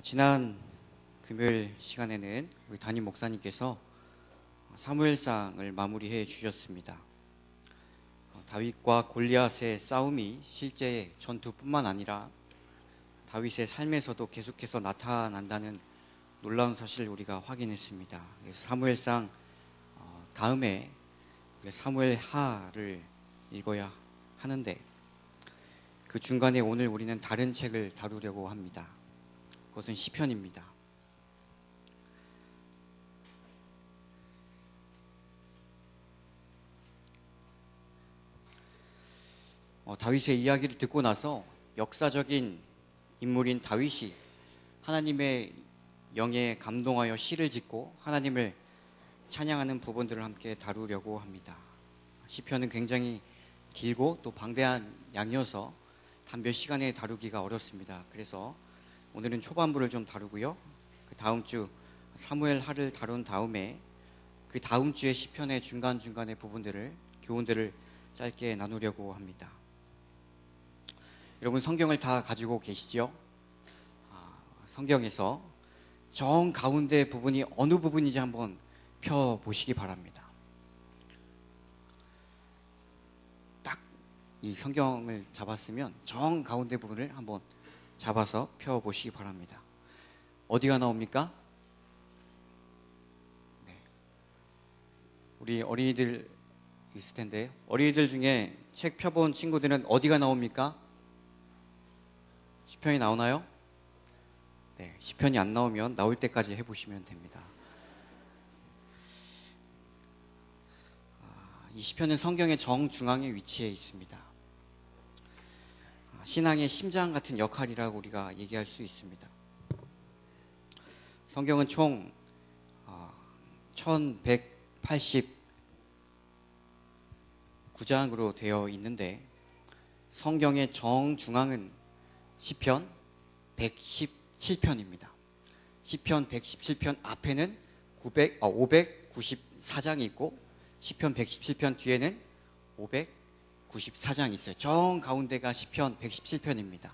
지난 금요일 시간에는 우리 담임 목사님께서 사무엘상을 마무리해 주셨습니다. 다윗과 골리앗의 싸움이 실제 전투뿐만 아니라 다윗의 삶에서도 계속해서 나타난다는 놀라운 사실을 우리가 확인했습니다. 그래서 사무엘상 다음에 사무엘하를 읽어야 하는데 그 중간에 오늘 우리는 다른 책을 다루려고 합니다. 그것은 시편입니다. 다윗의 이야기를 듣고 나서 역사적인 인물인 다윗이 하나님의 영에 감동하여 시를 짓고 하나님을 찬양하는 부분들을 함께 다루려고 합니다. 시편은 굉장히 길고 또 방대한 양이어서 단 몇 시간에 다루기가 어렵습니다. 그래서 오늘은 초반부를 좀 다루고요. 그 다음 주 사무엘하를 다룬 다음에 그 다음 주에 시편의 중간중간의 부분들을 교훈들을 짧게 나누려고 합니다. 여러분 성경을 다 가지고 계시죠? 성경에서 정 가운데 부분이 어느 부분인지 한번 펴보시기 바랍니다. 딱 이 성경을 잡았으면 정 가운데 부분을 한번 잡아서 펴보시기 바랍니다. 어디가 나옵니까? 네. 우리 어린이들 있을 텐데 어린이들 중에 책 펴본 친구들은 어디가 나옵니까? 시편이 나오나요? 네, 시편이 안 나오면 나올 때까지 해보시면 됩니다. 이 시편은 성경의 정중앙에 위치해 있습니다. 신앙의 심장 같은 역할이라고 우리가 얘기할 수 있습니다. 성경은 총 1189장으로 되어 있는데 성경의 정중앙은 시편 117편입니다. 시편 117편 앞에는 594장이 있고 시편 117편 뒤에는 594장이 있어요. 정 가운데가 시편 117편입니다.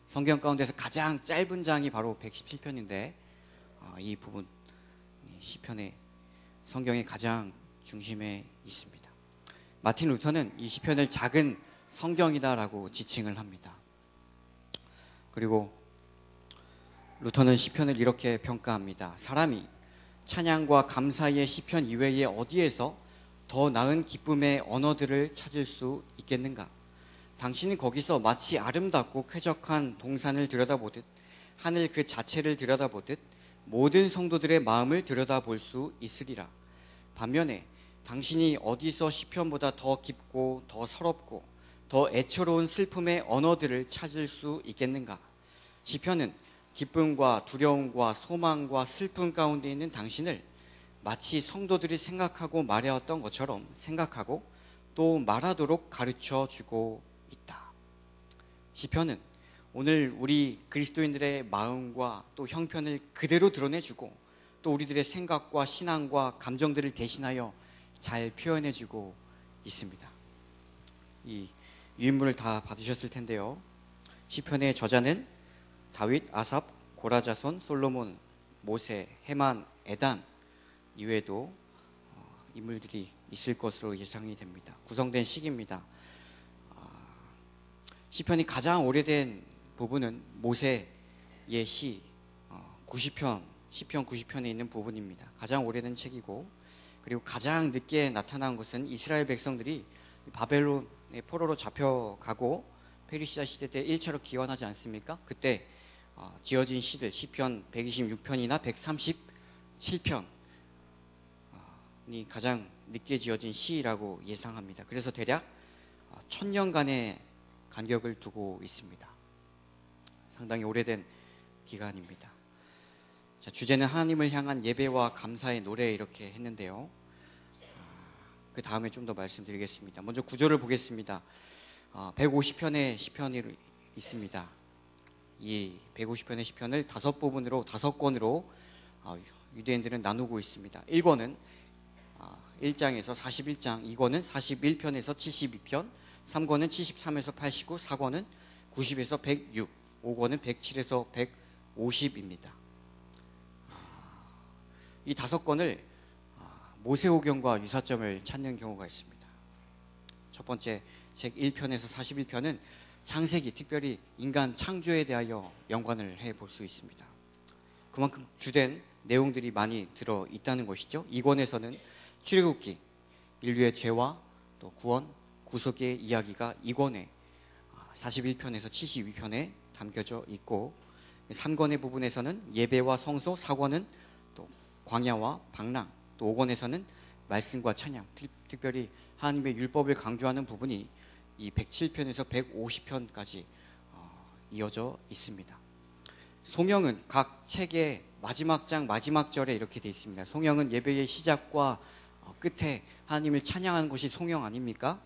성경 가운데서 가장 짧은 장이 바로 117편인데 이 부분 시편의 성경의 가장 중심에 있습니다. 마틴 루터는 이 시편을 작은 성경이다라고 지칭을 합니다. 그리고 루터는 시편을 이렇게 평가합니다. 사람이 찬양과 감사의 시편 이외에 어디에서 더 나은 기쁨의 언어들을 찾을 수 있겠는가? 당신은 거기서 마치 아름답고 쾌적한 동산을 들여다보듯 하늘 그 자체를 들여다보듯 모든 성도들의 마음을 들여다볼 수 있으리라. 반면에 당신이 어디서 시편보다 더 깊고 더 서럽고 더 애처로운 슬픔의 언어들을 찾을 수 있겠는가? 시편은 기쁨과 두려움과 소망과 슬픔 가운데 있는 당신을 마치 성도들이 생각하고 말해왔던 것처럼 생각하고 또 말하도록 가르쳐 주고 있다. 시편은 오늘 우리 그리스도인들의 마음과 또 형편을 그대로 드러내주고 또 우리들의 생각과 신앙과 감정들을 대신하여 잘 표현해주고 있습니다. 이 유인물을 다 받으셨을 텐데요. 시편의 저자는 다윗, 아삽, 고라자손, 솔로몬, 모세, 헤만, 에단 이외에도 인물들이 있을 것으로 예상이 됩니다. 구성된 시기입니다. 시편이 가장 오래된 부분은 모세의 시 90편, 시편 90편에 있는 부분입니다. 가장 오래된 책이고 그리고 가장 늦게 나타난 것은 이스라엘 백성들이 바벨론의 포로로 잡혀가고 페르시아 시대 때 1차로 기원하지 않습니까? 그때 지어진 시들 시편 126편이나 137편이 가장 늦게 지어진 시라고 예상합니다. 그래서 대략 1000년간의 간격을 두고 있습니다. 상당히 오래된 기간입니다. 자, 주제는 하나님을 향한 예배와 감사의 노래 이렇게 했는데요. 그 다음에 좀 더 말씀드리겠습니다. 먼저 구조를 보겠습니다. 150편의 시편이 있습니다. 이 150편의 시편을 5권으로 유대인들은 나누고 있습니다. 1권은 1장에서 41장, 2권은 41편에서 72편, 3권은 73에서 89, 4권은 90에서 106, 5권은 107에서 150입니다. 이 5권을 모세오경과 유사점을 찾는 경우가 있습니다. 첫 번째 책 1편에서 41편은 창세기, 특별히 인간 창조에 대하여 연관을 해볼 수 있습니다. 그만큼 주된 내용들이 많이 들어있다는 것이죠. 2권에서는 출애굽기, 인류의 죄와 또 구원, 구속의 이야기가 2권에 41편에서 72편에 담겨져 있고, 3권의 부분에서는 예배와 성소, 4권은 또 광야와 방랑, 또 5권에서는 말씀과 찬양, 특별히 하나님의 율법을 강조하는 부분이 이 107편에서 150편까지 이어져 있습니다. 송영은 각 책의 마지막 장, 마지막 절에 이렇게 되어 있습니다. 송영은 예배의 시작과 끝에 하나님을 찬양하는 것이 송영 아닙니까?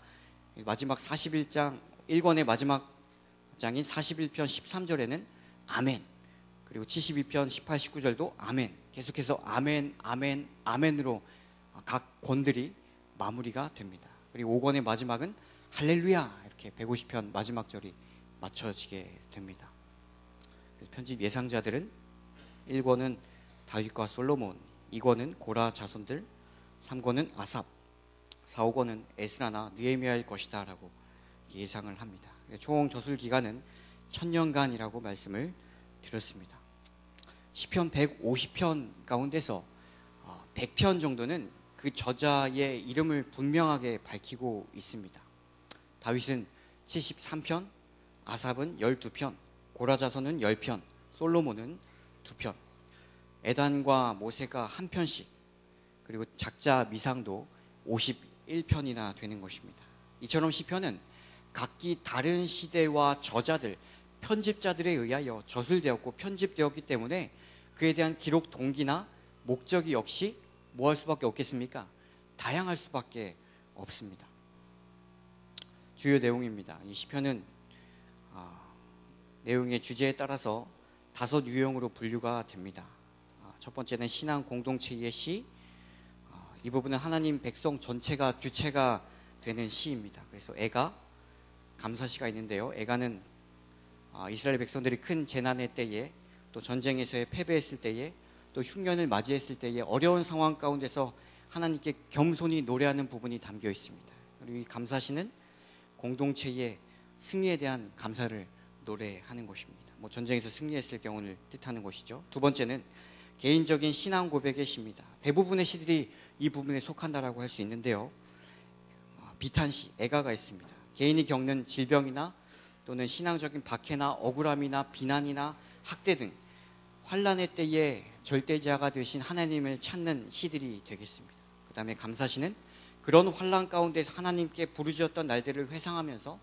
마지막 41장, 1권의 마지막 장인 41편 13절에는 아멘, 그리고 72편 18, 19절도 아멘, 계속해서 아멘, 아멘, 아멘으로 각 권들이 마무리가 됩니다. 그리고 5권의 마지막은 할렐루야, 이렇게 150편 마지막 절이 맞춰지게 됩니다. 그래서 편집 예상자들은 1권은 다윗과 솔로몬, 2권은 고라 자손들, 3권은 아삽, 4, 5권은 에스라나 느헤미야일 것이다 라고 예상을 합니다. 총 저술 기간은 1000년간이라고 말씀을 드렸습니다. 시편 150편 가운데서 100편 정도는 그 저자의 이름을 분명하게 밝히고 있습니다. 다윗은 73편, 아삽은 12편, 고라자손은 10편, 솔로몬은 2편, 에단과 모세가 1편씩, 그리고 작자 미상도 51편이나 되는 것입니다. 이처럼 시편은 각기 다른 시대와 저자들, 편집자들에 의하여 저술되었고 편집되었기 때문에 그에 대한 기록 동기나 목적이 역시 뭐 할 수밖에 없겠습니까? 다양할 수밖에 없습니다. 주요 내용입니다. 이 시편은 내용의 주제에 따라서 5 유형으로 분류가 됩니다. 첫 번째는 신앙 공동체의 시, 이 부분은 하나님 백성 전체가 주체가 되는 시입니다. 그래서 애가, 감사시가 있는데요. 애가는 이스라엘 백성들이 큰 재난의 때에, 또 전쟁에서의 패배했을 때에, 또 흉년을 맞이했을 때에 어려운 상황 가운데서 하나님께 겸손히 노래하는 부분이 담겨 있습니다. 그리고 이 감사시는 공동체의 승리에 대한 감사를 노래하는 것입니다. 전쟁에서 승리했을 경우를 뜻하는 것이죠. 두 번째는 개인적인 신앙 고백의 시입니다. 대부분의 시들이 이 부분에 속한다라고 할 수 있는데요. 비탄시, 애가가 있습니다. 개인이 겪는 질병이나 또는 신앙적인 박해나 억울함이나 비난이나 학대 등 환난의 때에 절대자가 되신 하나님을 찾는 시들이 되겠습니다. 그 다음에 감사시는 그런 환난 가운데서 하나님께 부르짖었던 날들을 회상하면서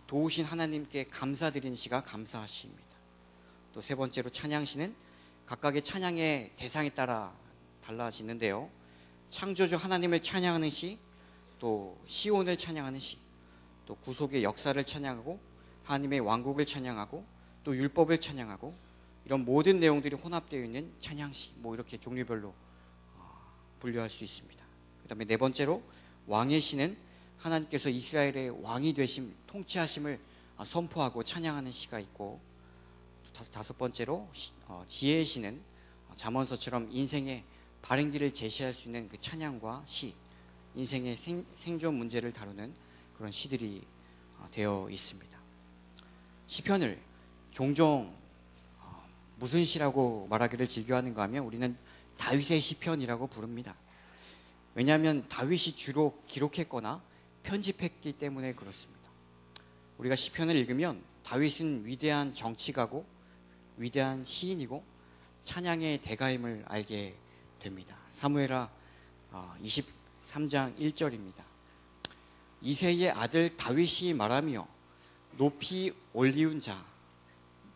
도우신 하나님께 감사드리는 시가 감사시입니다. 또 세 번째로 찬양시는 각각의 찬양의 대상에 따라 달라지는데요. 창조주 하나님을 찬양하는 시, 또 시온을 찬양하는 시, 또 구속의 역사를 찬양하고 하나님의 왕국을 찬양하고 또 율법을 찬양하고, 이런 모든 내용들이 혼합되어 있는 찬양시, 이렇게 종류별로 분류할 수 있습니다. 그 다음에 네 번째로 왕의 시는 하나님께서 이스라엘의 왕이 되심, 통치하심을 선포하고 찬양하는 시가 있고, 다섯 번째로 지혜의 시는 잠언서처럼 인생의 바른 길을 제시할 수 있는 그 찬양과 시, 인생의 생존 문제를 다루는 그런 시들이 되어 있습니다. 시편을 종종 무슨 시라고 말하기를 즐겨하는가 하면 우리는 다윗의 시편이라고 부릅니다. 왜냐하면 다윗이 주로 기록했거나 편집했기 때문에 그렇습니다. 우리가 시편을 읽으면 다윗은 위대한 정치가고 위대한 시인이고 찬양의 대가임을 알게 됩니다. 사무엘하 23장 1절입니다. 이새의 아들 다윗이 말하며 높이 올리운 자,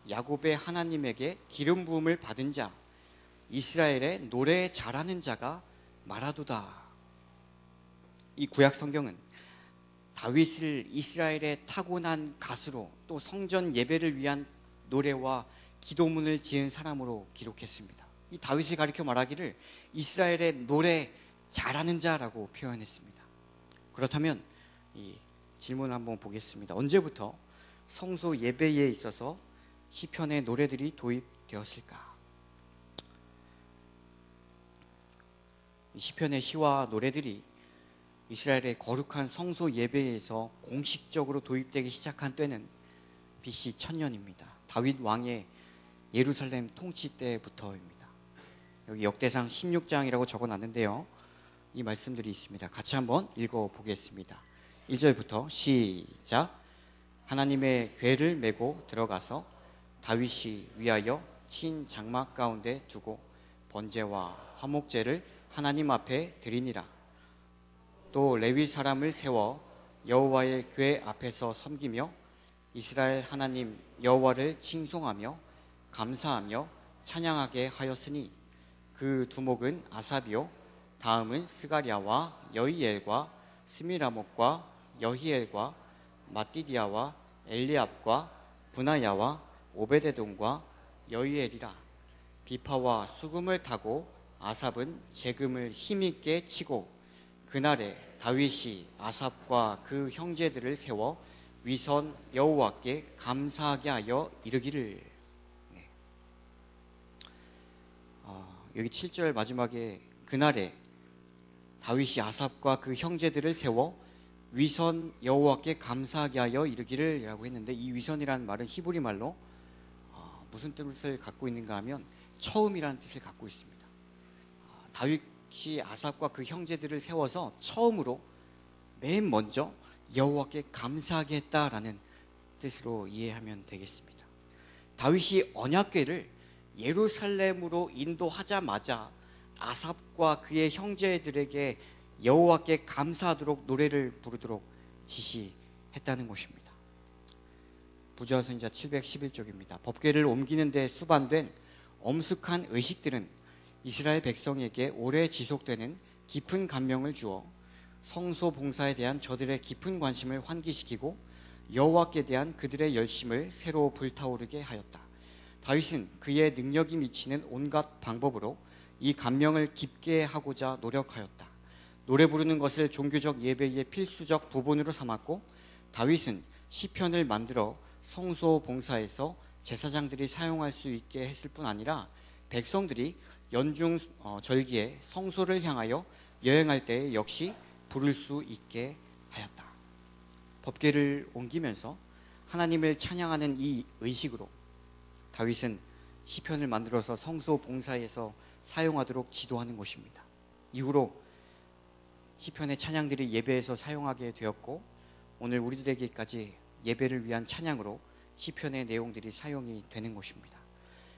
야곱의 하나님에게 기름 부음을 받은 자, 이스라엘의 노래 잘하는 자가 말하도다. 이 구약 성경은 다윗을 이스라엘의 타고난 가수로, 또 성전 예배를 위한 노래와 기도문을 지은 사람으로 기록했습니다. 이 다윗을 가리켜 말하기를 이스라엘의 노래 잘하는 자라고 표현했습니다. 그렇다면 이 질문 한번 보겠습니다. 언제부터 성소 예배에 있어서 시편의 노래들이 되었을까? 이 시편의 시와 노래들이 이스라엘의 거룩한 성소 예배에서 공식적으로 도입되기 시작한 때는 BC 1000년입니다. 다윗 왕의 예루살렘 통치 때부터입니다. 여기 역대상 16장이라고 적어놨는데요. 이 말씀들이 있습니다. 같이 한번 읽어보겠습니다. 1절부터 시작. 하나님의 궤를 메고 들어가서 다윗이 위하여 친 장막 가운데 두고 번제와 화목제를 하나님 앞에 드리니라. 또 레위 사람을 세워 여호와의 궤 앞에서 섬기며 이스라엘 하나님 여호와를 칭송하며 감사하며 찬양하게 하였으니 그 두목은 아삽이요 다음은 스가랴와 여히엘과 스미라목과 여히엘과 마띠디아와 엘리압과 분하야와 오베데돔과 여히엘이라. 비파와 수금을 타고 아삽은 재금을 힘있게 치고 그날에 다윗이 아삽과 그 형제들을 세워 위선 여호와께 감사하게 하여 이르기를. 여기 7절 마지막에 그날에 다윗이 아삽과 그 형제들을 세워 위선 여호와께 감사하게 하여 이르기를 이라고 했는데, 이 위선이라는 말은 히브리 말로 무슨 뜻을 갖고 있는가 하면 처음이라는 뜻을 갖고 있습니다. 다윗이 아삽과 그 형제들을 세워서 처음으로 맨 먼저 여호와께 감사하게 했다라는 뜻으로 이해하면 되겠습니다. 다윗이 언약궤를 예루살렘으로 인도하자마자 아삽과 그의 형제들에게 여호와께 감사하도록 노래를 부르도록 지시했다는 것입니다. 부조선자 711쪽입니다. 법궤를 옮기는 데 수반된 엄숙한 의식들은 이스라엘 백성에게 오래 지속되는 깊은 감명을 주어 성소 봉사에 대한 저들의 깊은 관심을 환기시키고 여호와께 대한 그들의 열심을 새로 불타오르게 하였다. 다윗은 그의 능력이 미치는 온갖 방법으로 이 감명을 깊게 하고자 노력하였다. 노래 부르는 것을 종교적 예배의 필수적 부분으로 삼았고, 다윗은 시편을 만들어 성소 봉사에서 제사장들이 사용할 수 있게 했을 뿐 아니라 백성들이 연중 절기에 성소를 향하여 여행할 때 역시 부를 수 있게 하였다. 법궤를 옮기면서 하나님을 찬양하는 이 의식으로 다윗은 시편을 만들어서 성소 봉사에서 사용하도록 지도하는 것입니다. 이후로 시편의 찬양들이 예배에서 사용하게 되었고, 오늘 우리들에게까지 예배를 위한 찬양으로 시편의 내용들이 사용이 되는 것입니다.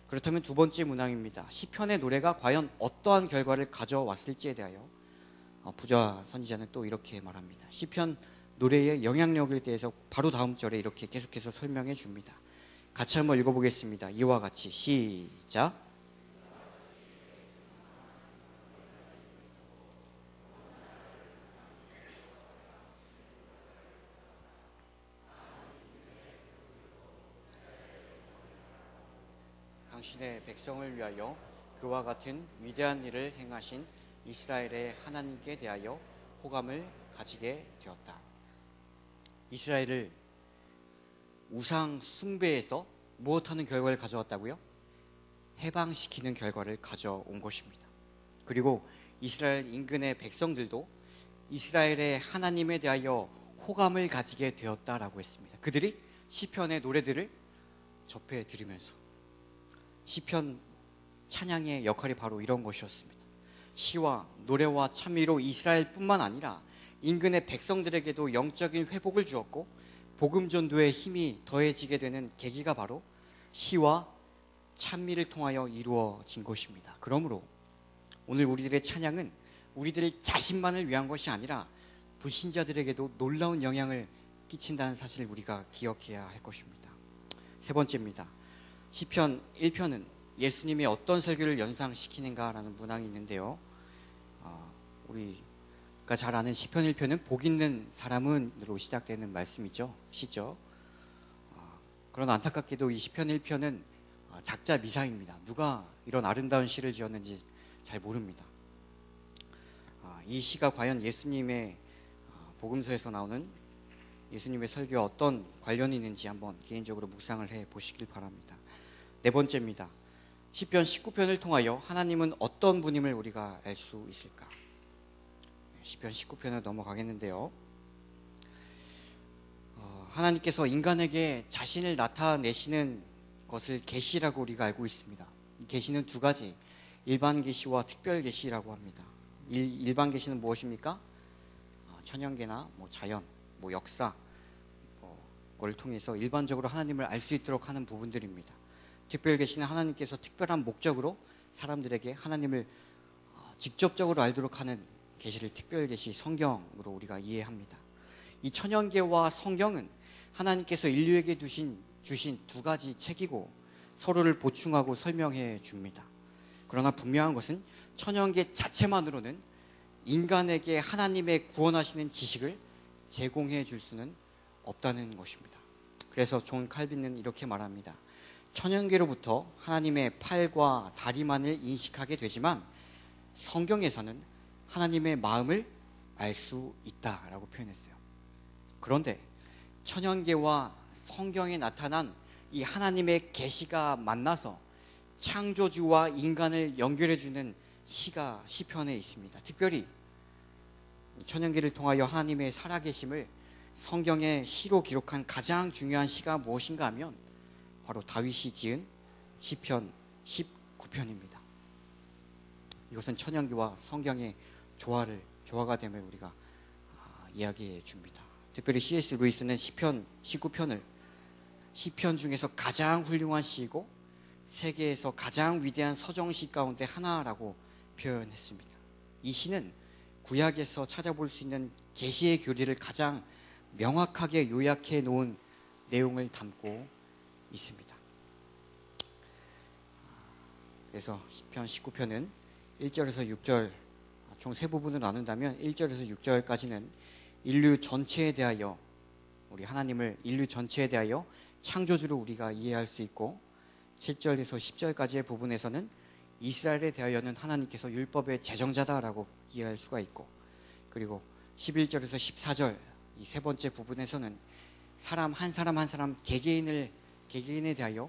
그렇다면 두 번째 문항입니다. 시편의 노래가 과연 어떠한 결과를 가져왔을지에 대하여 부자 선지자는 또 이렇게 말합니다. 시편 노래의 영향력에 대해서 바로 다음 절에 이렇게 계속해서 설명해 줍니다. 같이 한번 읽어보겠습니다. 이와 같이 시작. 당신의 백성을 위하여 그와 같은 위대한 일을 행하신 이스라엘의 하나님께 대하여 호감을 가지게 되었다. 이스라엘을 우상 숭배에서 무엇하는 결과를 가져왔다고요? 해방시키는 결과를 가져온 것입니다. 그리고 이스라엘 인근의 백성들도 이스라엘의 하나님에 대하여 호감을 가지게 되었다라고 했습니다. 그들이 시편의 노래들을 접해 들으면서, 시편 찬양의 역할이 바로 이런 것이었습니다. 시와 노래와 찬미로 이스라엘뿐만 아니라 인근의 백성들에게도 영적인 회복을 주었고, 복음 전도의 힘이 더해지게 되는 계기가 바로 시와 찬미를 통하여 이루어진 것입니다. 그러므로 오늘 우리들의 찬양은 우리들 자신만을 위한 것이 아니라 불신자들에게도 놀라운 영향을 끼친다는 사실을 우리가 기억해야 할 것입니다. 세 번째입니다. 시편 1편은 예수님이 어떤 설교를 연상시키는가라는 문항이 있는데요. 우리가 잘 아는 시편 1편은 복 있는 사람은으로 시작되는 말씀이죠. 시죠. 그러나 안타깝게도 이 시편 1편은 작자 미상입니다. 누가 이런 아름다운 시를 지었는지 잘 모릅니다. 이 시가 과연 예수님의 복음서에서 나오는 예수님의 설교와 어떤 관련이 있는지 한번 개인적으로 묵상을 해 보시길 바랍니다. 네 번째입니다. 시편 19편을 통하여 하나님은 어떤 분임을 우리가 알 수 있을까? 시편 19편을 넘어가겠는데요. 하나님께서 인간에게 자신을 나타내시는 것을 계시라고 우리가 알고 있습니다. 계시는 두 가지, 일반 계시와 특별 계시라고 합니다. 일반 계시는 무엇입니까? 천연계나 자연, 역사, 걸 통해서 일반적으로 하나님을 알 수 있도록 하는 부분들입니다. 특별 계시는 하나님께서 특별한 목적으로 사람들에게 하나님을 직접적으로 알도록 하는 계시를 특별 계시, 성경으로 우리가 이해합니다. 이 천연계와 성경은 하나님께서 인류에게 주신 두 가지 책이고 서로를 보충하고 설명해 줍니다. 그러나 분명한 것은 천연계 자체만으로는 인간에게 하나님의 구원하시는 지식을 제공해 줄 수는 없다는 것입니다. 그래서 존 칼빈은 이렇게 말합니다. 천연계로부터 하나님의 팔과 다리만을 인식하게 되지만 성경에서는 하나님의 마음을 알 수 있다라고 표현했어요. 그런데 천연계와 성경에 나타난 이 하나님의 계시가 만나서 창조주와 인간을 연결해주는 시가 시편에 있습니다. 특별히 천연계를 통하여 하나님의 살아계심을 성경의 시로 기록한 가장 중요한 시가 무엇인가 하면 바로 다윗이 지은 시편 19편입니다. 이것은 천연계와 성경의 조화가 됨을 우리가 이야기해 줍니다. 특별히 C.S. 루이스는 시편 19편을 시편 중에서 가장 훌륭한 시이고 세계에서 가장 위대한 서정시 가운데 하나라고 표현했습니다. 이 시는 구약에서 찾아볼 수 있는 계시의 교리를 가장 명확하게 요약해 놓은 내용을 담고 있습니다. 그래서 시편 19편은 1절에서 6절 총 세 부분을 나눈다면 1절에서 6절까지는 인류 전체에 대하여 우리 하나님을 인류 전체에 대하여 창조주로 우리가 이해할 수 있고 7절에서 10절까지의 부분에서는 이스라엘에 대하여는 하나님께서 율법의 제정자다라고 이해할 수가 있고 그리고 11절에서 14절 이 세 번째 부분에서는 사람 한 사람 개개인에 대하여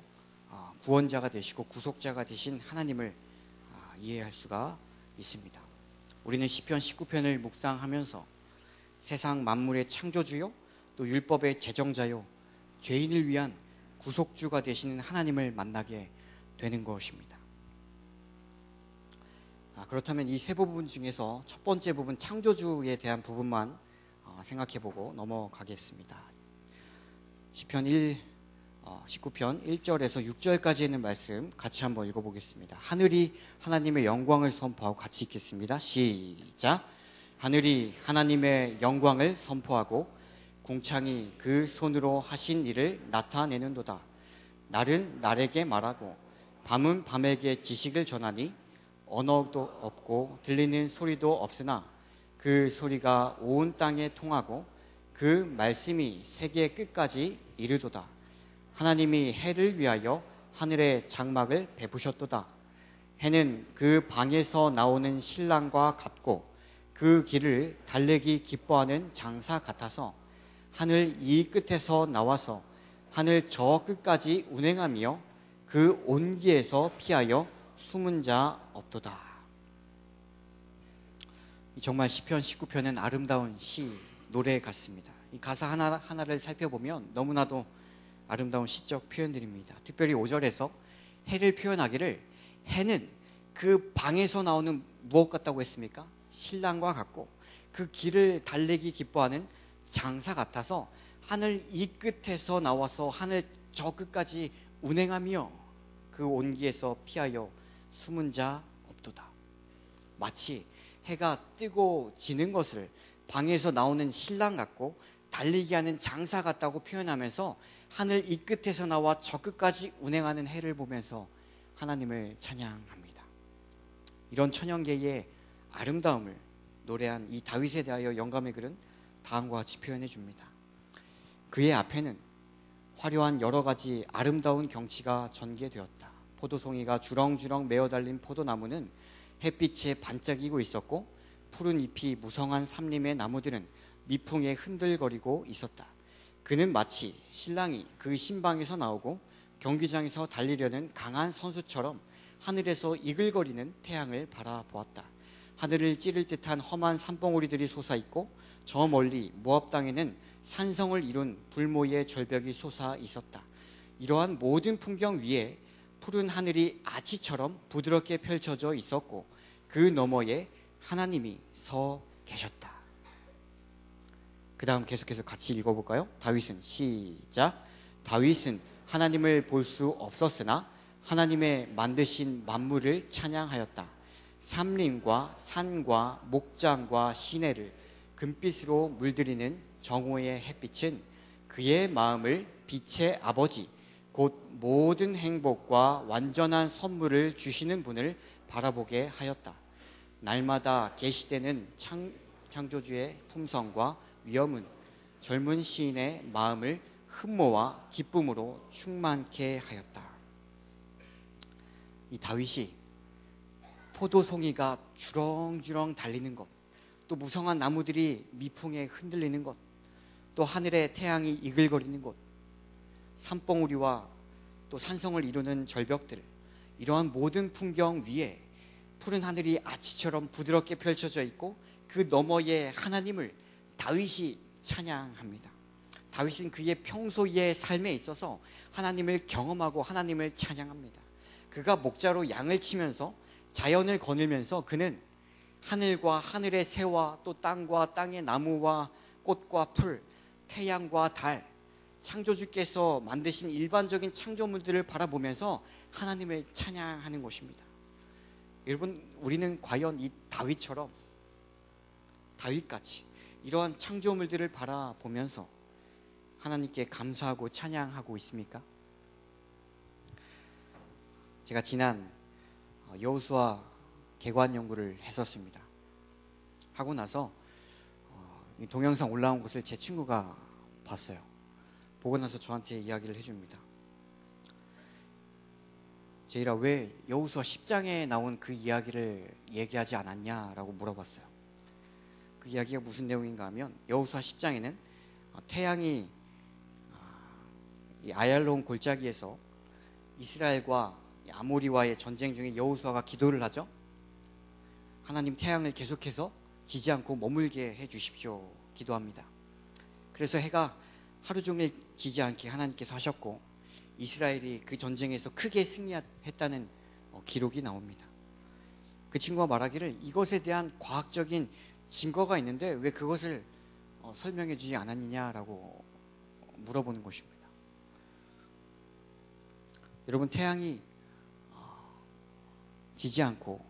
구원자가 되시고 구속자가 되신 하나님을 이해할 수가 있습니다. 우리는 시편 19편을 묵상하면서 세상 만물의 창조주요 또 율법의 제정자요 죄인을 위한 구속주가 되시는 하나님을 만나게 되는 것입니다. 그렇다면 이 세 부분 중에서 첫 번째 부분 창조주에 대한 부분만 생각해보고 넘어가겠습니다. 시편 19편 1절에서 6절까지 있는 말씀 같이 한번 읽어보겠습니다. 하늘이 하나님의 영광을 선포하고 같이 읽겠습니다. 시작. 하늘이 하나님의 영광을 선포하고 궁창이 그 손으로 하신 일을 나타내는도다. 날은 날에게 말하고 밤은 밤에게 지식을 전하니 언어도 없고 들리는 소리도 없으나 그 소리가 온 땅에 통하고 그 말씀이 세계 끝까지 이르도다. 하나님이 해를 위하여 하늘의 장막을 베푸셨도다. 해는 그 방에서 나오는 신랑과 같고 그 길을 달래기 기뻐하는 장사 같아서 하늘 이 끝에서 나와서 하늘 저 끝까지 운행하며 그 온기에서 피하여 숨은 자 없도다. 정말 시편 19편은 아름다운 시, 노래 같습니다. 이 가사 하나하나를 살펴보면 너무나도 아름다운 시적 표현들입니다. 특별히 5절에서 해를 표현하기를 해는 그 방에서 나오는 무엇 같다고 했습니까? 신랑과 같고 그 길을 달리기 기뻐하는 장사 같아서 하늘 이 끝에서 나와서 하늘 저 끝까지 운행하며 그 온기에서 피하여 숨은 자 없도다. 마치 해가 뜨고 지는 것을 방에서 나오는 신랑 같고 달리기 하는 장사 같다고 표현하면서 하늘 이 끝에서 나와 저 끝까지 운행하는 해를 보면서 하나님을 찬양합니다. 이런 천연계의 아름다움을 노래한 이 다윗에 대하여 영감의 글은 다음과 같이 표현해 줍니다. 그의 앞에는 화려한 여러 가지 아름다운 경치가 전개되었다. 포도송이가 주렁주렁 메어 달린 포도나무는 햇빛에 반짝이고 있었고 푸른 잎이 무성한 삼림의 나무들은 미풍에 흔들거리고 있었다. 그는 마치 신랑이 그 신방에서 나오고 경기장에서 달리려는 강한 선수처럼 하늘에서 이글거리는 태양을 바라보았다. 하늘을 찌를 듯한 험한 산봉우리들이 솟아있고 저 멀리 모압 땅에는 산성을 이룬 불모의 절벽이 솟아 있었다. 이러한 모든 풍경 위에 푸른 하늘이 아치처럼 부드럽게 펼쳐져 있었고 그 너머에 하나님이 서 계셨다. 그 다음 계속해서 같이 읽어볼까요? 다윗은 시작. 다윗은 하나님을 볼 수 없었으나 하나님의 만드신 만물을 찬양하였다. 삼림과 산과 목장과 시내를 금빛으로 물들이는 정오의 햇빛은 그의 마음을 빛의 아버지 곧 모든 행복과 완전한 선물을 주시는 분을 바라보게 하였다. 날마다 계시되는 창조주의 품성과 위엄은 젊은 시인의 마음을 흠모와 기쁨으로 충만케 하였다. 이 다윗이 포도송이가 주렁주렁 달리는 것, 또 무성한 나무들이 미풍에 흔들리는 것, 또 하늘에 태양이 이글거리는 곳, 산봉우리와 또 산성을 이루는 절벽들, 이러한 모든 풍경 위에 푸른 하늘이 아치처럼 부드럽게 펼쳐져 있고 그 너머에 하나님을 다윗이 찬양합니다. 다윗은 그의 평소의 삶에 있어서 하나님을 경험하고 하나님을 찬양합니다. 그가 목자로 양을 치면서 자연을 거닐면서 그는 하늘과 하늘의 새와 또 땅과 땅의 나무와 꽃과 풀, 태양과 달, 창조주께서 만드신 일반적인 창조물들을 바라보면서 하나님을 찬양하는 것입니다. 여러분, 우리는 과연 이 다윗처럼 다윗같이 이러한 창조물들을 바라보면서 하나님께 감사하고 찬양하고 있습니까? 제가 지난 여호수아 개관 연구를 했었습니다. 하고 나서 동영상 올라온 것을 제 친구가 봤어요. 보고 나서 저한테 이야기를 해줍니다. 제이라, 왜 여호수아 10장에 나온 그 이야기를 얘기하지 않았냐라고 물어봤어요. 그 이야기가 무슨 내용인가 하면 여호수아 10장에는 태양이 이 아얄론 골짜기에서 이스라엘과 아모리와의 전쟁 중에 여호수아가 기도를 하죠. 하나님, 태양을 계속해서 지지 않고 머물게 해 주십시오 기도합니다. 그래서 해가 하루 종일 지지 않게 하나님께서 하셨고 이스라엘이 그 전쟁에서 크게 승리했다는 기록이 나옵니다. 그 친구가 말하기를 이것에 대한 과학적인 증거가 있는데 왜 그것을 설명해 주지 않았느냐라고 물어보는 것입니다. 여러분, 태양이 지지 않고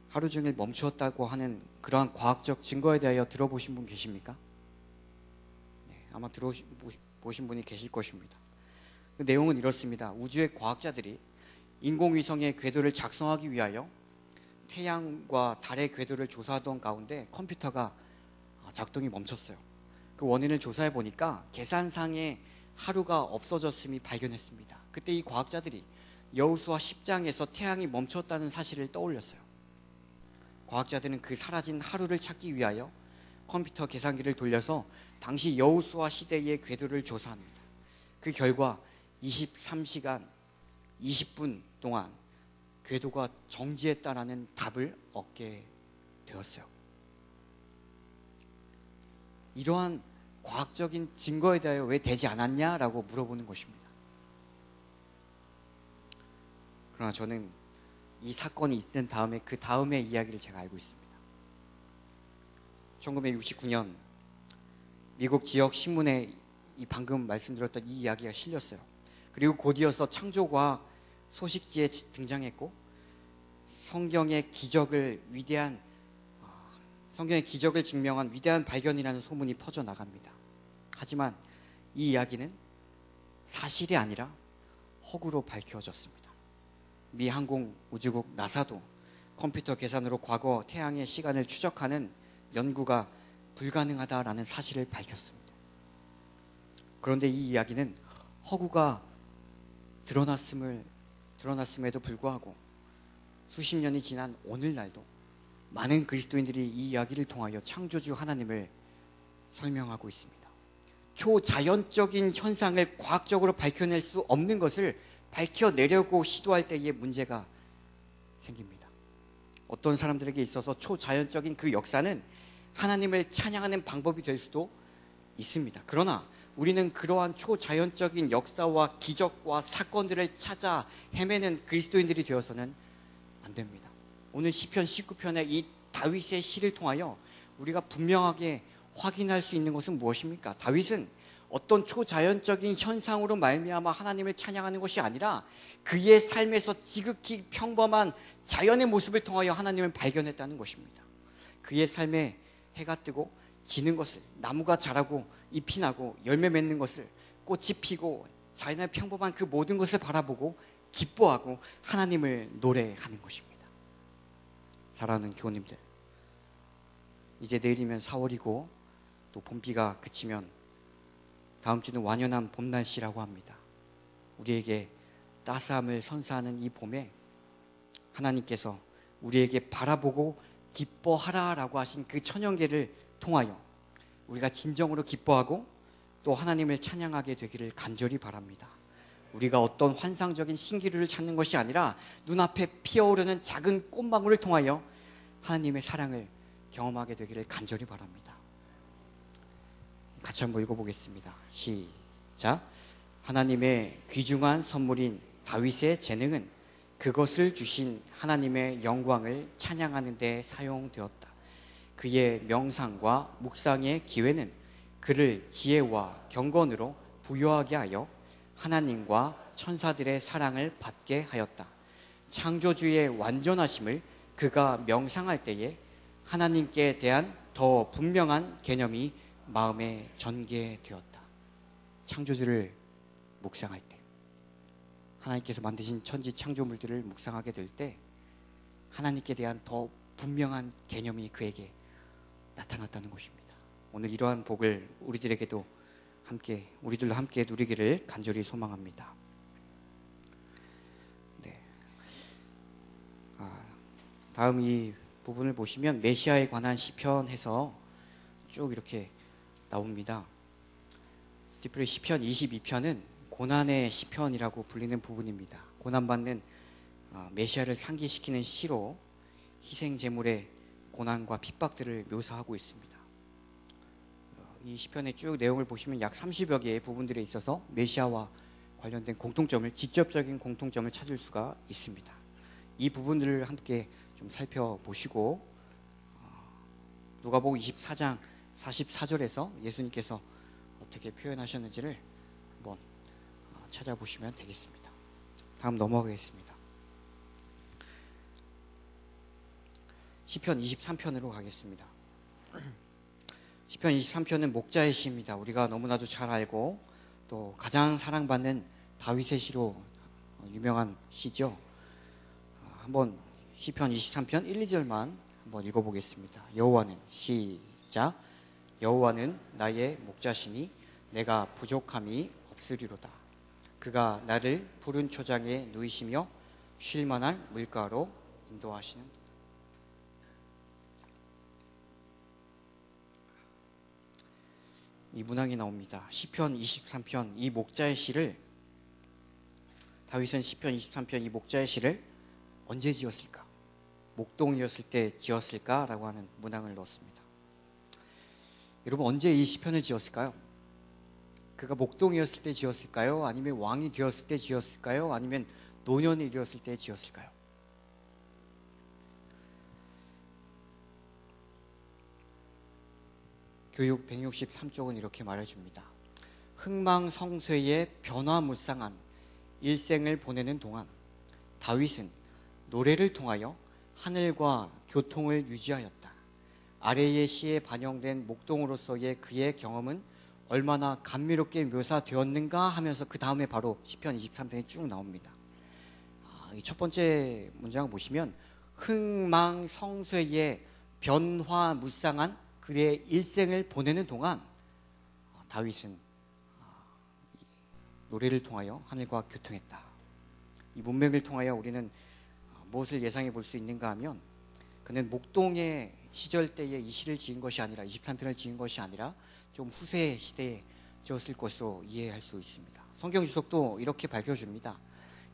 하루 종일 멈추었다고 하는 그러한 과학적 증거에 대하여 들어보신 분 계십니까? 네, 아마 들어보신 분이 계실 것입니다. 그 내용은 이렇습니다. 우주의 과학자들이 인공위성의 궤도를 작성하기 위하여 태양과 달의 궤도를 조사하던 가운데 컴퓨터가 작동이 멈췄어요. 그 원인을 조사해 보니까 계산상의 하루가 없어졌음이 발견했습니다. 그때 이 과학자들이 여호수아 10장에서 태양이 멈췄다는 사실을 떠올렸어요. 과학자들은 그 사라진 하루를 찾기 위하여 컴퓨터 계산기를 돌려서 당시 여호수아 시대의 궤도를 조사합니다. 그 결과 23시간 20분 동안 궤도가 정지했다라는 답을 얻게 되었어요. 이러한 과학적인 증거에 대하여 왜 되지 않았냐라고 물어보는 것입니다. 그러나 저는 이 사건이 있은 다음에 그 다음의 이야기를 제가 알고 있습니다. 1969년 미국 지역 신문에 이 방금 말씀드렸던 이 이야기가 실렸어요. 그리고 곧이어서 창조과학 소식지에 등장했고 성경의 기적을 증명한 위대한 발견이라는 소문이 퍼져나갑니다. 하지만 이 이야기는 사실이 아니라 허구로 밝혀졌습니다. 미 항공우주국 나사도 컴퓨터 계산으로 과거 태양의 시간을 추적하는 연구가 불가능하다라는 사실을 밝혔습니다. 그런데 이 이야기는 허구가 드러났음에도 불구하고 수십 년이 지난 오늘날도 많은 그리스도인들이 이 이야기를 통하여 창조주 하나님을 설명하고 있습니다. 초자연적인 현상을 과학적으로 밝혀낼 수 없는 것을 밝혀내려고 시도할 때의 문제가 생깁니다. 어떤 사람들에게 있어서 초자연적인 그 역사는 하나님을 찬양하는 방법이 될 수도 있습니다. 그러나 우리는 그러한 초자연적인 역사와 기적과 사건들을 찾아 헤매는 그리스도인들이 되어서는 안 됩니다. 오늘 시편 19편의 이 다윗의 시를 통하여 우리가 분명하게 확인할 수 있는 것은 무엇입니까? 다윗은 어떤 초자연적인 현상으로 말미암아 하나님을 찬양하는 것이 아니라 그의 삶에서 지극히 평범한 자연의 모습을 통하여 하나님을 발견했다는 것입니다. 그의 삶에 해가 뜨고 지는 것을, 나무가 자라고 잎이 나고 열매 맺는 것을, 꽃이 피고 자연의 평범한 그 모든 것을 바라보고 기뻐하고 하나님을 노래하는 것입니다. 사랑하는 교우님들, 이제 내일이면 4월이고 또 봄비가 그치면 다음 주는 완연한 봄 날씨라고 합니다. 우리에게 따스함을 선사하는 이 봄에 하나님께서 우리에게 바라보고 기뻐하라라고 하신 그 천연계를 통하여 우리가 진정으로 기뻐하고 또 하나님을 찬양하게 되기를 간절히 바랍니다. 우리가 어떤 환상적인 신기루를 찾는 것이 아니라 눈앞에 피어오르는 작은 꽃망울을 통하여 하나님의 사랑을 경험하게 되기를 간절히 바랍니다. 같이 한번 읽어보겠습니다. 시작. 하나님의 귀중한 선물인 다윗의 재능은 그것을 주신 하나님의 영광을 찬양하는 데 사용되었다. 그의 명상과 묵상의 기회는 그를 지혜와 경건으로 부유하게 하여 하나님과 천사들의 사랑을 받게 하였다. 창조주의 완전하심을 그가 명상할 때에 하나님께 대한 더 분명한 개념이 마음에 전개되었다. 창조주를 묵상할 때, 하나님께서 만드신 천지 창조물들을 묵상하게 될 때 하나님께 대한 더 분명한 개념이 그에게 나타났다는 것입니다. 오늘 이러한 복을 우리들도 함께 누리기를 간절히 소망합니다. 네. 다음 이 부분을 보시면 메시아에 관한 시편 해서 쭉 이렇게 나옵니다. 특별히 시편 22편은 고난의 시편이라고 불리는 부분입니다. 고난받는 메시아를 상기시키는 시로 희생제물의 고난과 핍박들을 묘사하고 있습니다. 이 시편의 쭉 내용을 보시면 약 30여 개의 부분들에 있어서 메시아와 관련된 직접적인 공통점을 찾을 수가 있습니다. 이 부분들을 함께 좀 살펴보시고 누가복음 24장 44절에서 예수님께서 어떻게 표현하셨는지를 한번 찾아보시면 되겠습니다. 다음 넘어가겠습니다. 시편 23편으로 가겠습니다. 시편 23편은 목자의 시입니다. 우리가 너무나도 잘 알고 또 가장 사랑받는 다윗의 시로 유명한 시죠. 한번 시편 23편 1, 2절만 한번 읽어보겠습니다. 여호와는 시작. 여호와는 나의 목자시니 내가 부족함이 없으리로다. 그가 나를 푸른 초장에 누이시며 쉴 만한 물가로 인도하시는. 이 문항이 나옵니다. 시편 23편 이 목자의 시를 다윗은 시편 23편 이 목자의 시를 언제 지었을까? 목동이었을 때 지었을까라고 하는 문항을 넣었습니다. 여러분 언제 이 시편을 지었을까요? 그가 목동이었을 때 지었을까요? 아니면 왕이 되었을 때 지었을까요? 아니면 노년이 이르렀을 때 지었을까요? 교육 163쪽은 이렇게 말해줍니다. 흥망성쇠의 변화무쌍한 일생을 보내는 동안 다윗은 노래를 통하여 하늘과 교통을 유지하였다. 아래의 시에 반영된 목동으로서의 그의 경험은 얼마나 감미롭게 묘사되었는가 하면서 그 다음에 바로 시편 23편이 쭉 나옵니다. 이 첫 번째 문장을 보시면 흥망성쇠의 변화무쌍한 그의 일생을 보내는 동안 다윗은 노래를 통하여 하늘과 교통했다. 이 문맥을 통하여 우리는 무엇을 예상해 볼 수 있는가 하면 그는 목동의 시절 때에 이 시를 지은 것이 아니라 23편을 지은 것이 아니라 좀 후세 시대에 지었을 것으로 이해할 수 있습니다. 성경 주석도 이렇게 밝혀줍니다.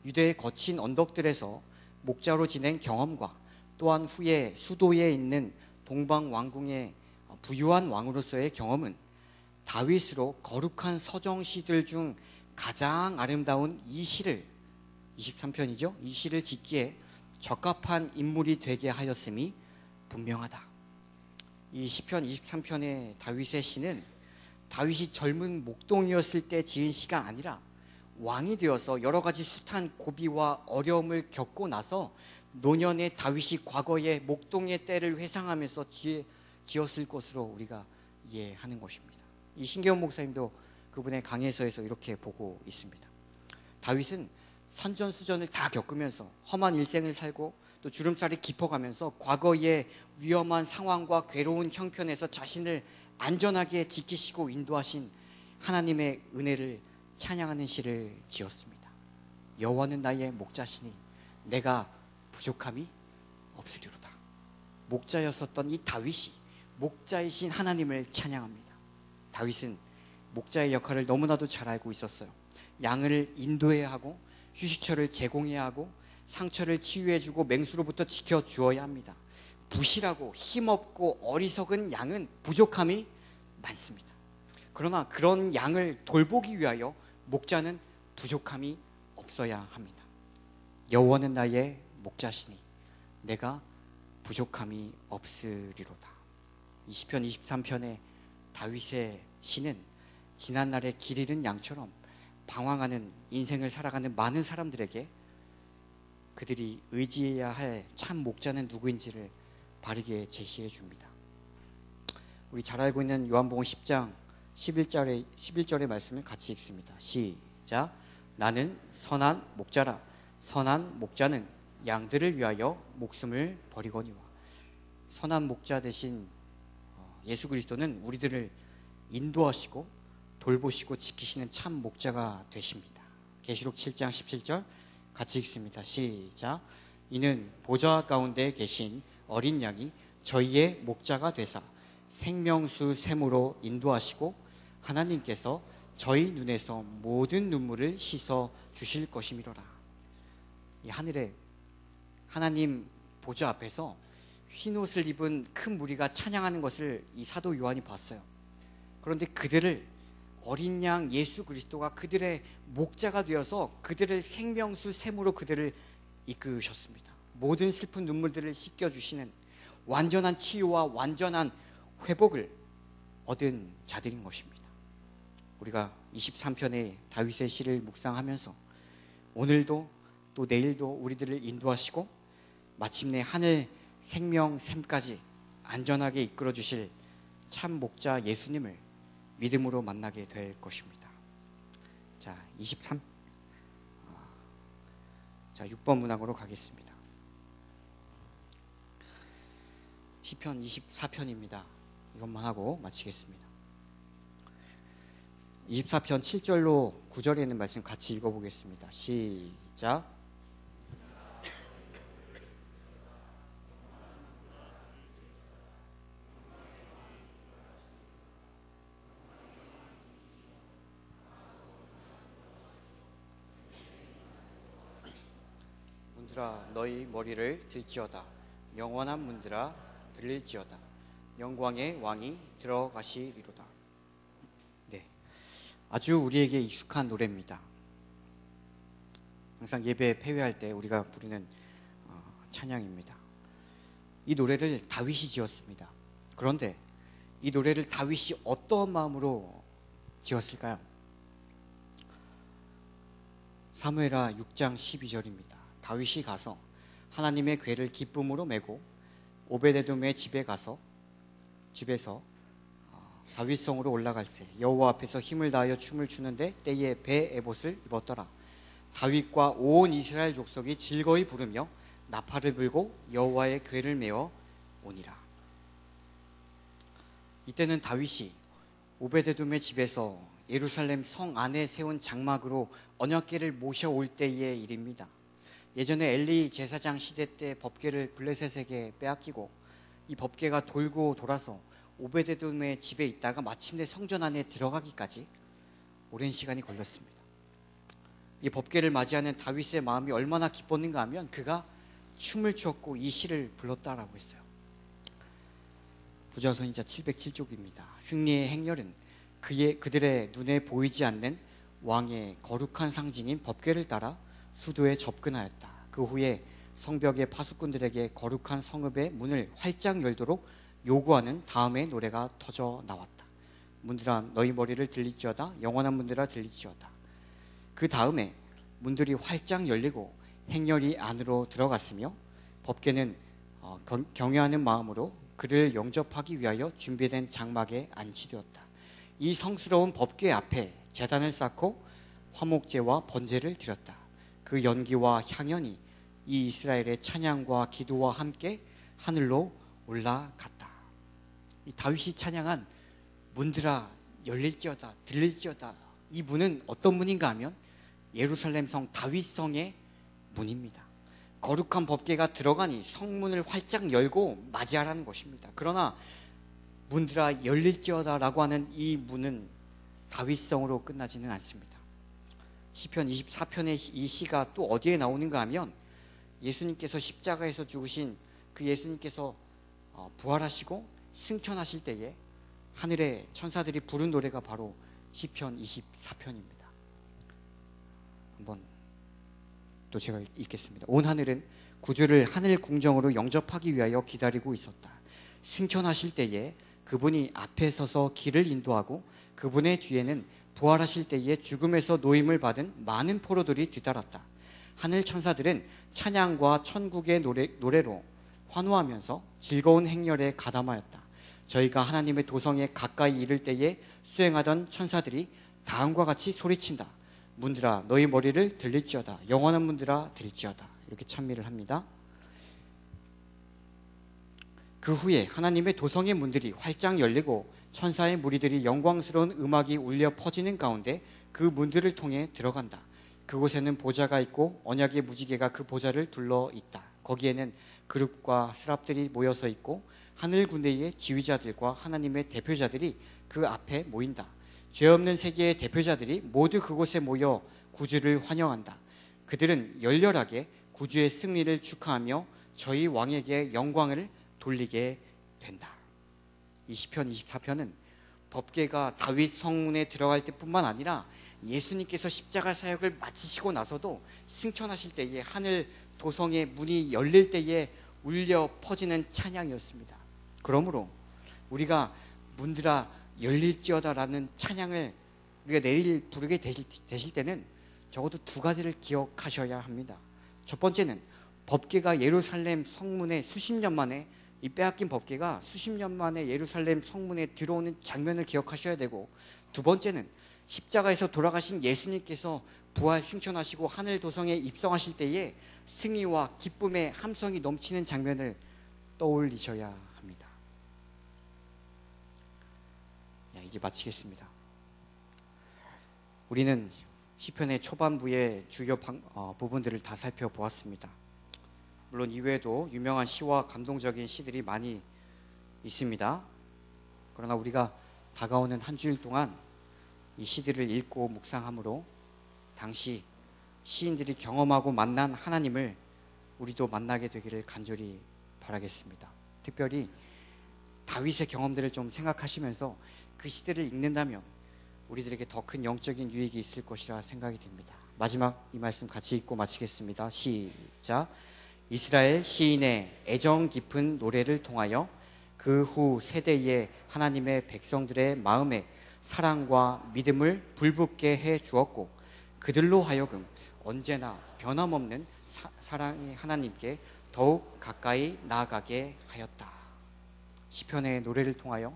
유대의 거친 언덕들에서 목자로 지낸 경험과 또한 후에 수도에 있는 동방 왕궁의 부유한 왕으로서의 경험은 다윗으로 거룩한 서정시들 중 가장 아름다운 이 시를 23편이죠. 이 시를 짓기에 적합한 인물이 되게 하였음이 분명하다. 이 시편 23편의 다윗의 시는 다윗이 젊은 목동이었을 때 지은 시가 아니라 왕이 되어서 여러 가지 숱한 고비와 어려움을 겪고 나서 노년의 다윗이 과거의 목동의 때를 회상하면서 지었을 것으로 우리가 이해하는 것입니다. 이 신계원 목사님도 그분의 강해서에서 이렇게 보고 있습니다. 다윗은 산전수전을 다 겪으면서 험한 일생을 살고 또 주름살이 깊어가면서 과거의 위험한 상황과 괴로운 형편에서 자신을 안전하게 지키시고 인도하신 하나님의 은혜를 찬양하는 시를 지었습니다. 여호와는 나의 목자시니 내가 부족함이 없으리로다. 목자였었던 이 다윗이 목자이신 하나님을 찬양합니다. 다윗은 목자의 역할을 너무나도 잘 알고 있었어요. 양을 인도해야 하고 휴식처를 제공해야 하고 상처를 치유해주고 맹수로부터 지켜주어야 합니다. 부실하고 힘없고 어리석은 양은 부족함이 많습니다. 그러나 그런 양을 돌보기 위하여 목자는 부족함이 없어야 합니다. 여호와는 나의 목자시니 내가 부족함이 없으리로다. 이 시편 23편의 다윗의 시는 지난날의 길 잃은 양처럼 방황하는 인생을 살아가는 많은 사람들에게 그들이 의지해야 할 참 목자는 누구인지를 바르게 제시해 줍니다. 우리 잘 알고 있는 요한복음 10장 11절의 말씀을 같이 읽습니다. 시작. 나는 선한 목자라. 선한 목자는 양들을 위하여 목숨을 버리거니와. 선한 목자 되신 예수 그리스도는 우리들을 인도하시고 돌보시고 지키시는 참 목자가 되십니다. 계시록 7장 17절 같이 읽습니다. 시작. 이는 보좌 가운데 계신 어린 양이 저희의 목자가 되사 생명수 샘으로 인도하시고 하나님께서 저희 눈에서 모든 눈물을 씻어 주실 것이미로라. 이 하늘에 하나님 보좌 앞에서 흰옷을 입은 큰 무리가 찬양하는 것을 이 사도 요한이 봤어요. 그런데 그들을 어린 양 예수 그리스도가 그들의 목자가 되어서 그들을 생명수 샘으로 그들을 이끄셨습니다. 모든 슬픈 눈물들을 씻겨주시는 완전한 치유와 완전한 회복을 얻은 자들인 것입니다. 우리가 23편의 다윗의 시를 묵상하면서 오늘도 또 내일도 우리들을 인도하시고 마침내 하늘 생명 샘까지 안전하게 이끌어 주실 참 목자 예수님을 믿음으로 만나게 될 것입니다. 자, 6번 문항으로 가겠습니다. 시편 24편입니다. 이것만 하고 마치겠습니다. 24편 7절로 9절에 있는 말씀 같이 읽어보겠습니다. 시작. 문들아 너희 머리를 들지어다. 영원한 문들아 들릴지어다. 영광의 왕이 들어가시리로다. 네, 아주 우리에게 익숙한 노래입니다. 항상 예배 폐회할 때 우리가 부르는 찬양입니다. 이 노래를 다윗이 지었습니다. 그런데 이 노래를 다윗이 어떤 마음으로 지었을까요? 사무엘하 6장 12절입니다. 다윗이 가서 하나님의 궤를 기쁨으로 메고 오베데돔의 집에서 다윗성으로 올라갈새 여호와 앞에서 힘을 다하여 춤을 추는데 때에 배 에봇을 입었더라. 다윗과 온 이스라엘 족속이 즐거이 부르며 나팔을 불고 여호와의 궤를 메어 오니라. 이때는 다윗이 오베데돔의 집에서 예루살렘 성 안에 세운 장막으로 언약궤를 모셔올 때의 일입니다. 예전에 엘리 제사장 시대 때 법궤를 블레셋에게 빼앗기고 이 법궤가 돌고 돌아서 오베데돔의 집에 있다가 마침내 성전 안에 들어가기까지 오랜 시간이 걸렸습니다. 이 법궤를 맞이하는 다윗의 마음이 얼마나 기뻤는가 하면 그가 춤을 추었고 이 시를 불렀다라고 했어요. 부자선이자 707쪽입니다. 승리의 행렬은 그들의 눈에 보이지 않는 왕의 거룩한 상징인 법궤를 따라 수도에 접근하였다. 그 후에 성벽의 파수꾼들에게 거룩한 성읍의 문을 활짝 열도록 요구하는 다음의 노래가 터져 나왔다. 문들아 너희 머리를 들릴지어다. 영원한 문들아 들릴지어다. 그 다음에 문들이 활짝 열리고 행렬이 안으로 들어갔으며 법궤는 경외하는 마음으로 그를 영접하기 위하여 준비된 장막에 안치되었다. 이 성스러운 법궤 앞에 제단을 쌓고 화목제와 번제를 드렸다. 그 연기와 향연이 이 이스라엘의 찬양과 기도와 함께 하늘로 올라갔다. 이 다윗이 찬양한 문들아 열릴지어다 들릴지어다, 이 문은 어떤 문인가 하면 예루살렘 성 다윗성의 문입니다. 거룩한 법궤가 들어가니 성문을 활짝 열고 맞이하라는 것입니다. 그러나 문들아 열릴지어다 라고 하는 이 문은 다윗성으로 끝나지는 않습니다. 시편 24편의 이 시가 또 어디에 나오는가 하면 예수님께서 십자가에서 죽으신 그 예수님께서 부활하시고 승천하실 때에 하늘의 천사들이 부른 노래가 바로 시편 24편입니다. 한번 또 제가 읽겠습니다. 온 하늘은 구주를 하늘 궁정으로 영접하기 위하여 기다리고 있었다. 승천하실 때에 그분이 앞에 서서 길을 인도하고 그분의 뒤에는 부활하실 때에 죽음에서 노임을 받은 많은 포로들이 뒤따랐다. 하늘 천사들은 찬양과 천국의 노래로 환호하면서 즐거운 행렬에 가담하였다. 저희가 하나님의 도성에 가까이 이를 때에 수행하던 천사들이 다음과 같이 소리친다. 문들아 너희 머리를 들릴지어다. 영원한 문들아 들릴지어다. 이렇게 찬미를 합니다. 그 후에 하나님의 도성의 문들이 활짝 열리고 천사의 무리들이 영광스러운 음악이 울려 퍼지는 가운데 그 문들을 통해 들어간다. 그곳에는 보좌가 있고 언약의 무지개가 그 보좌를 둘러 있다. 거기에는 그룹과 스랍들이 모여서 있고 하늘 군대의 지휘자들과 하나님의 대표자들이 그 앞에 모인다. 죄 없는 세계의 대표자들이 모두 그곳에 모여 구주를 환영한다. 그들은 열렬하게 구주의 승리를 축하하며 저희 왕에게 영광을 돌리게 된다. 이 시편 24편은 법궤가 다윗 성문에 들어갈 때뿐만 아니라 예수님께서 십자가 사역을 마치시고 나서도 승천하실 때에 하늘 도성의 문이 열릴 때에 울려 퍼지는 찬양이었습니다. 그러므로 우리가 문들아 열릴지어다라는 찬양을 우리가 내일 부르게 되실 때는 적어도 두 가지를 기억하셔야 합니다. 첫 번째는 법궤가 예루살렘 성문에 수십 년 만에, 이 빼앗긴 법궤가 수십 년 만에 예루살렘 성문에 들어오는 장면을 기억하셔야 되고, 두 번째는 십자가에서 돌아가신 예수님께서 부활 승천하시고 하늘 도성에 입성하실 때에 승리와 기쁨의 함성이 넘치는 장면을 떠올리셔야 합니다. 이제 마치겠습니다. 우리는 시편의 초반부의 주요 부분들을 다 살펴보았습니다. 물론 이외에도 유명한 시와 감동적인 시들이 많이 있습니다. 그러나 우리가 다가오는 한 주일 동안 이 시들을 읽고 묵상함으로 당시 시인들이 경험하고 만난 하나님을 우리도 만나게 되기를 간절히 바라겠습니다. 특별히 다윗의 경험들을 좀 생각하시면서 그 시들을 읽는다면 우리들에게 더 큰 영적인 유익이 있을 것이라 생각이 됩니다. 마지막 이 말씀 같이 읽고 마치겠습니다. 시작. 이스라엘 시인의 애정 깊은 노래를 통하여 그 후 세대의 하나님의 백성들의 마음에 사랑과 믿음을 불붙게 해 주었고 그들로 하여금 언제나 변함없는 사랑의 하나님께 더욱 가까이 나아가게 하였다. 시편의 노래를 통하여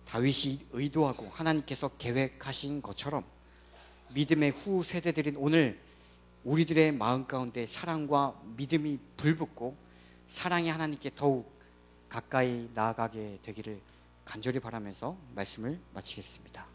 다윗이 의도하고 하나님께서 계획하신 것처럼 믿음의 후 세대들인 오늘 우리들의 마음 가운데 사랑과 믿음이 불붙고 사랑의 하나님께 더욱 가까이 나아가게 되기를 간절히 바라면서 말씀을 마치겠습니다.